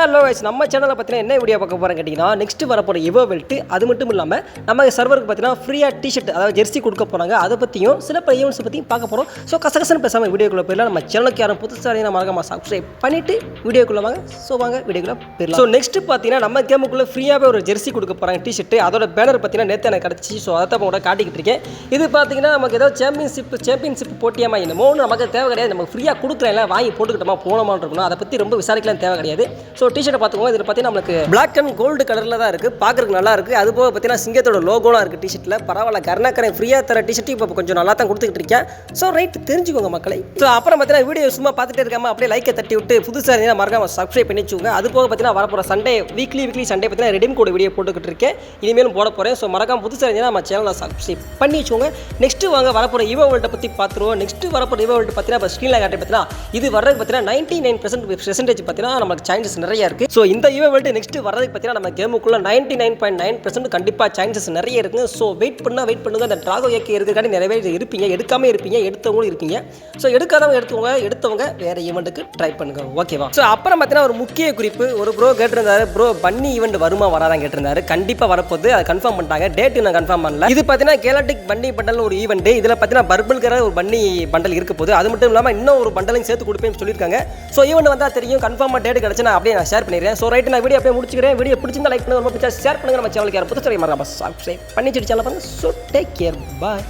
Hello guys, நம்ம சேனலில் பார்த்தீங்கன்னா என்ன வீடியோ பார்க்க போகிறோம் கேட்டிங்கன்னா, நெக்ஸ்ட் வரப்போகிற இவெல்ட்டு அது மட்டும் இல்லாமல் நம்ம சர்வருக்கு பார்த்தீங்கன்னா ஃப்ரீயாக டிஷர்ட் அதாவது ஜெர்சி கொடுக்க போகிறாங்க. அதை பற்றியும் சில பல ஈவெண்ட்ஸ் பற்றியும் பார்க்க போகிறோம். ஸோ கசகசன்னு பேசாமல் வீடியோக்குள்ளே போயிடலாம். நம்ம சேனலுக்கு யாரும் புதுசாக மறக்காம சப்ஸ்கிரைப் பண்ணிவிட்டு வீடியோக்குள்ளே வாங்க. ஸோ வாங்க வீடியோக்குள்ளே போயிடலாம். ஸோ நெக்ஸ்ட் பார்த்தீங்கன்னா நம்ம கேமுக்குள்ளே ஃப்ரீயாகவே ஒரு ஜெர்சி கொடுக்க போகிறாங்க டிஷர்ட். அதோட பேனர் பார்த்தீங்கன்னா நேற்று எனக்கு கிடச்சி. ஸோ அதை தான் கூட காட்டிக்கிட்டு இருக்கேன். இது பார்த்தீங்கன்னா நமக்கு ஏதோ சாம்பியன்ஷிப் போட்டியாமல் என்னமோ நமக்கு தேவை கிடையாது. நமக்கு ஃப்ரீயாக கொடுக்குறேன், வாங்கி போட்டுக்கிட்டோமா போனோமான்னு இருக்கணும். அதை பற்றி ரொம்ப விசாரிக்கலாம் தேவை கிடையாது. ஸோ டிஷர்ட்டை பார்த்துக்கோங்க. இதில் பார்த்தீங்கன்னா நம்மளுக்கு பிளாக் அண்ட் கோல்டு கலரில் தான் இருக்குது. பார்க்குறதுக்கு நல்லா இருக்குது. அது போக பார்த்தீங்கன்னா சிங்கத்தோட லோகோலாம் இருக்குது டிஷர்ட்டில். பரவாயில்ல, கருணாக்கரை ஃப்ரீயாக தர டிஷர்ட் இப்போ கொஞ்சம் நல்லா தான் கொடுத்துக்கிட்டு இருக்கேன். ஸோ ரைட், தெரிஞ்சுக்கோங்க மக்களை. ஸோ அப்புறம் பார்த்தீங்கன்னா வீடியோ சும்மா பார்த்துட்டே இருக்காமல் அப்படியே லைக்கை தட்டி விட்டு புதுசாக இருந்தால் மறக்காம சப்ஸ்கிரைப் பண்ணி வச்சுக்கோங்க. அது போக பார்த்தீங்கன்னா வரப்போகிற சண்டே வீக்லி சண்டே பார்த்தீங்கன்னா ரெடீம் கோட் வீடியோ போட்டுக்கிட்டு இருக்கேன். இனிமேலும் போட போகிறேன். ஸோ மறக்காம புதுசாக இருந்தால் நம்ம சேனலை சப்ஸ்கிரைப் பண்ணி வச்சுக்கோங்க. நெக்ஸ்ட்டு வாங்க வரப்போகிற இவெல்ட்டை பற்றி பார்த்துருவோம். நெக்ஸ்ட்டு வரப்போகிற இவெல்ட் பார்த்தீங்கன்னா இப்போ ஸ்க்ரீனில் காட்டி பார்த்தீங்கன்னா இது வர்றதுக்கு பார்த்தீங்கன்னா 99% பார்த்தீங்கன்னா நமக்கு சான்சஸ் நிறைய இருக்குது. ஸோ இந்த இவெல்ட் நெக்ஸ்ட் வரதுக்கு பார்த்தீங்கன்னா நம்ம கேமுக்குள்ள 99.9% கண்டிப்பாக சான்சஸ் நிறைய இருக்குங்க. ஸோ வெயிட் பண்ணுங்க. அந்த டிராகோ ஏக்கே இருக்கிறக்காண்டி நிறைய பேர் இருப்பீங்க, எடுக்காமல் இருப்பீங்க, எடுத்தவங்களும் இருப்பீங்க. ஸோ எடுக்காதவங்க எடுத்தவங்க வேறு ஈவெண்ட்டுக்கு ட்ரை பண்ணுங்க, ஓகேவா? ஸோ அப்புறம் பார்த்தீங்கன்னா ஒரு முக்கிய குறிப்பு, ஒரு ப்ரோ கேட்டிருந்தாரு, ப்ரோ பன்னி ஈவெண்ட் வருமா வராதான் கேட்டிருந்தாரு. கண்டிப்பாக வரப்போகுது, அதை கன்ஃபார்ம் பண்ணிட்டாங்க. டேட்டு நான் கன்ஃபார்ம் பண்ணல. இது பார்த்தீங்கன்னா கேலட்டிக் பன்னி பண்டல் ஒரு ஈவெண்ட். இதில் பார்த்தீங்கன்னா பர்பிள்கிற ஒரு பன்னி பண்டல் இருக்க போகுது. அது மட்டும் இல்லாமல் இன்னும் ஒரு பண்டலையும் சேர்த்து கொடுப்பேன்னு சொல்லியிருக்காங்க. ஸோ ஈவெண்ட் வந்தால் தெரியும். கன்ஃபார்மாக டேட் கிடச்சி நான் அப்படியே ஷேர் பண்ணிடுறேன். ஸோ ரைட், நான் வீடியோ அப்படியே முடிச்சுக்கிறேன். வீடியோ பிடிச்சிருந்தா லைக் பண்ணுங்க, ரொம்ப பிடிச்சா ஷேர் பண்ணுங்க. நம்ம சேனலுக்கு யாரும் புதுசாக மறக்காம சப்ஸ்கிரைப் பண்ணி சேனல் பண்ணுங்க. ஸோ டேக் கேர், பாய்.